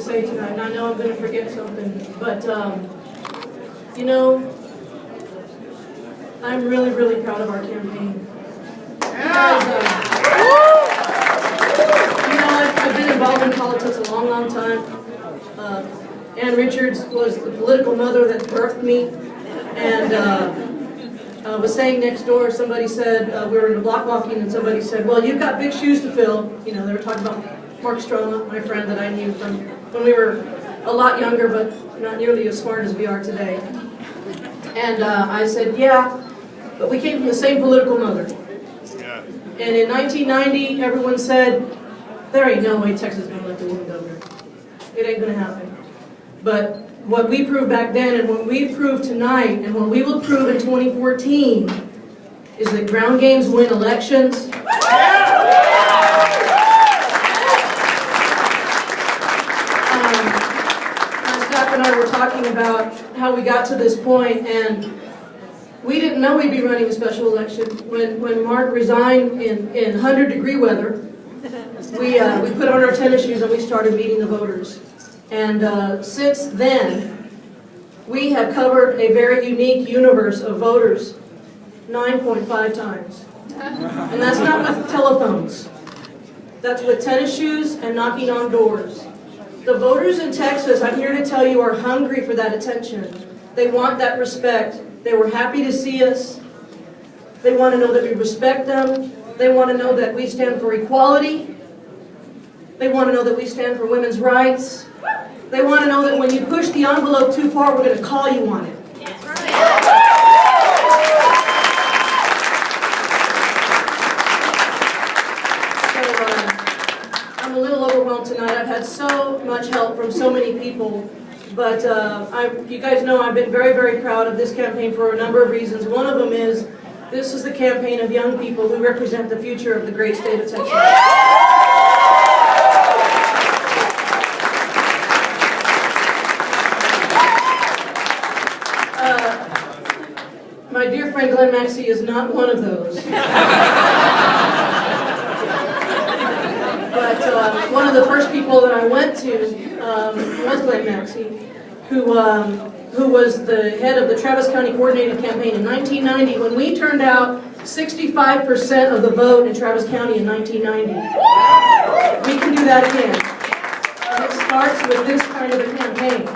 say tonight, and I know I'm going to forget something, but, you know, I'm really, really proud of our campaign. Because, you know, I've been involved in politics a long, long time. Ann Richards was the political mother that birthed me, and was saying next door, somebody said, we were in a block walking, and somebody said, well, you've got big shoes to fill. You know, they were talking about Mark Stroma, my friend that I knew from when we were a lot younger, but not nearly as smart as we are today. And I said, yeah, but we came from the same political mother. And in 1990, everyone said, there ain't no way Texas is going to elect a woman governor. It ain't going to happen. But what we proved back then, and what we proved tonight, and what we will prove in 2014, is that ground games win elections. My staff and I were talking about how we got to this point, and we didn't know we'd be running a special election. When Mark resigned in 100-degree weather, we put on our tennis shoes and we started meeting the voters. And since then, we have covered a very unique universe of voters 9.5 times. And that's not with telephones. That's with tennis shoes and knocking on doors. The voters in Texas, I'm here to tell you, are hungry for that attention. They want that respect. They were happy to see us. They want to know that we respect them. They want to know that we stand for equality. They want to know that we stand for women's rights. They want to know that when you push the envelope too far, we're going to call you on it. So, I'm a little overwhelmed tonight. I've had so much help from so many people. But you guys know I've been very, very proud of this campaign for a number of reasons. One of them is this is the campaign of young people who represent the future of the great state of Texas. My dear friend Glenn Maxey is not one of those. But one of the first people that I went to was Glenn Maxey, who was the head of the Travis County Coordinated Campaign in 1990, when we turned out 65% of the vote in Travis County in 1990. We can do that again. And it starts with this kind of a campaign.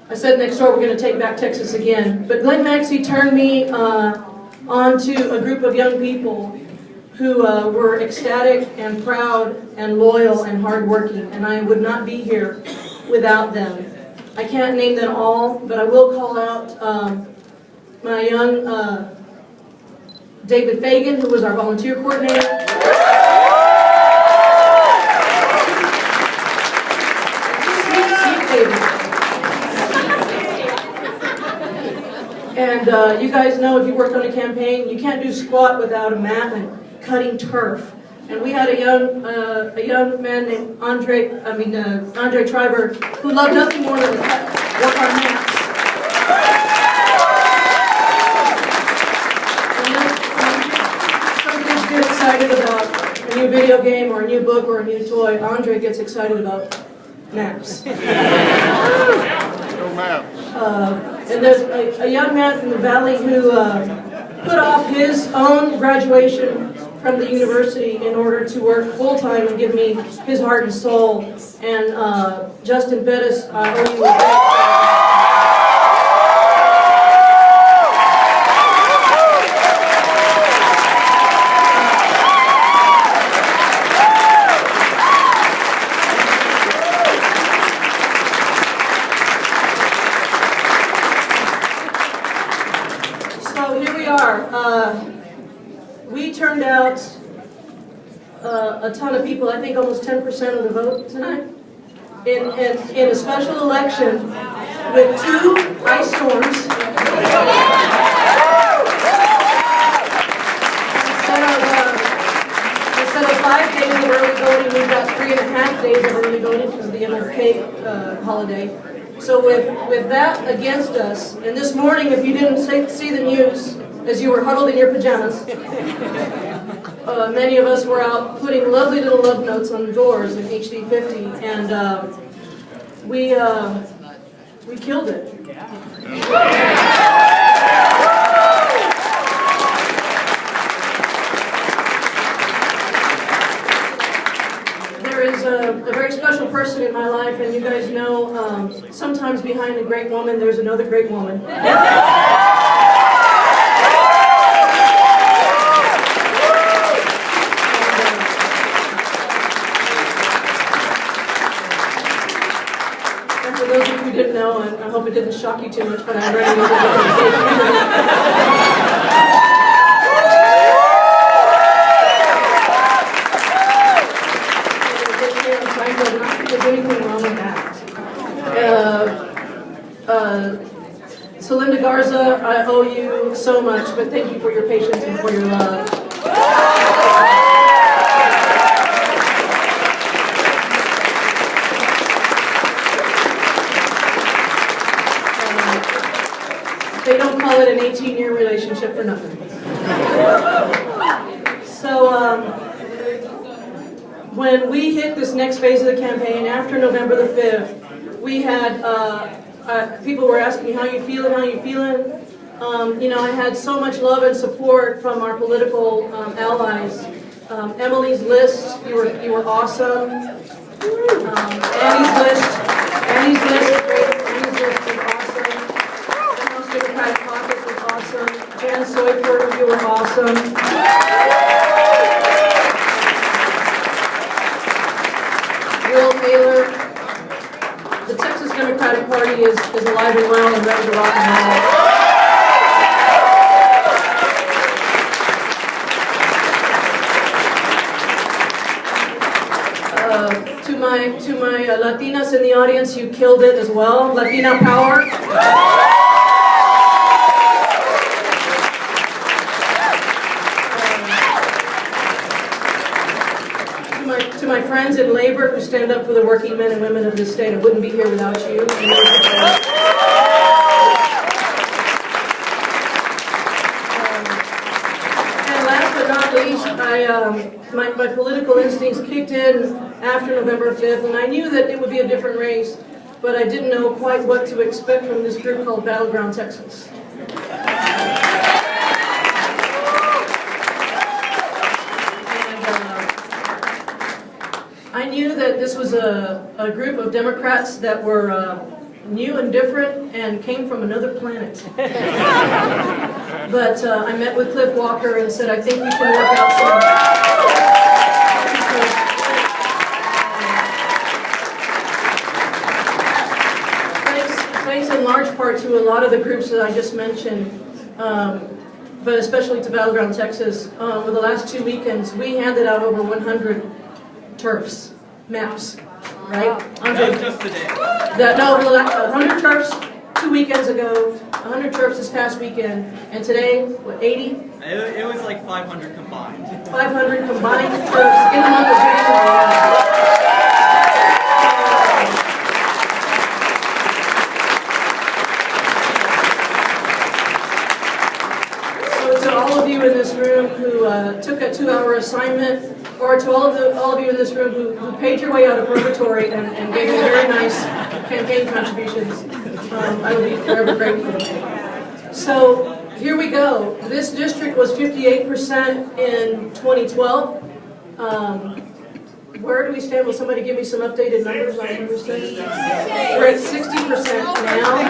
I said next door we're going to take back Texas again. But Glenn Maxey turned me onto a group of young people who were ecstatic and proud and loyal and hardworking, and I would not be here without them. I can't name them all, but I will call out my young David Fagan, who was our volunteer coordinator. And you guys know if you worked on a campaign, you can't do squat without a mat and cutting turf. And we had a young man named Andre Triber, who loved nothing more than to work on mats. Some kids get excited about a new video game or a new book or a new toy. Andre gets excited about maps. And there's a young man from the Valley who put off his own graduation from the university in order to work full-time and give me his heart and soul. And Justin Bettis, I owe you a we turned out a ton of people, I think almost 10% of the vote tonight, in a special election with 2 ice storms. Instead of 5 days of early voting, we've got 3.5 days of early voting because of the MLK holiday. So with that against us, and this morning, if you didn't see the news, as you were huddled in your pajamas, many of us were out putting lovely little love notes on the doors in HD50, and we killed it. There is a very special person in my life, and you guys know sometimes behind a great woman there's another great woman. And for those of you who didn't know, and I hope it didn't shock you too much, but I'm ready to There's anything wrong with that. So Linda Garza, I owe you so much, but thank you for your patience and for your love. They don't call it an 18-year relationship for nothing. So, when we hit this next phase of the campaign, after November the 5th, we had, people were asking me, how you feeling, how you feeling? You know, I had so much love and support from our political allies. Emily's List, you were awesome. Annie's List was great. Annie's List was awesome. The House Democratic Caucus was awesome. Jan Soyper, you were awesome. Will Taylor, the Texas Democratic Party is alive and well and ready to rock and roll. To my Latinas in the audience, you killed it as well. Latina power. To my friends in labor who stand up for the working men and women of this state, I wouldn't be here without you. And last but not least, my political instincts kicked in after November 5th, and I knew that it would be a different race, but I didn't know quite what to expect from this group called Battleground Texas. I knew that this was a group of Democrats that were new and different and came from another planet. But I met with Cliff Walker and said, I think we can work out some... Thanks in large part to a lot of the groups that I just mentioned, but especially to Battleground Texas. Over the last 2 weekends, we handed out over 100 turfs, maps, right? That was just today. No, 100 turfs 2 weekends ago, 100 turfs this past weekend, and today, what, 80? It was like 500 combined. 500 combined turfs in the month of January. So to all of you in this room who took a 2-hour assignment, or to all of you in this room who paid your way out of purgatory and gave me very nice campaign contributions, I will be forever grateful. So here we go. This district was 58% in 2012. Where do we stand? Will somebody give me some updated numbers on where we stand? We're at 60% now.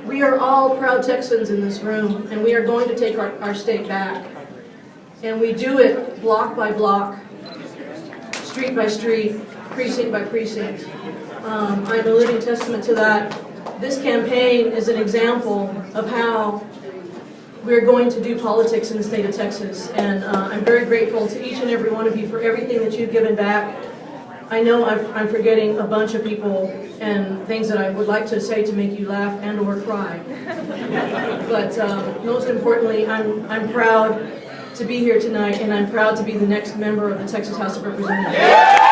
We are all proud Texans in this room, and we are going to take our state back. And we do it block by block, street by street, precinct by precinct. I'm a living testament to that. This campaign is an example of how we're going to do politics in the state of Texas. And I'm very grateful to each and every one of you for everything that you've given back. I know I'm forgetting a bunch of people and things that I would like to say to make you laugh and or cry. But most importantly, I'm proud to be here tonight, and I'm proud to be the next member of the Texas House of Representatives.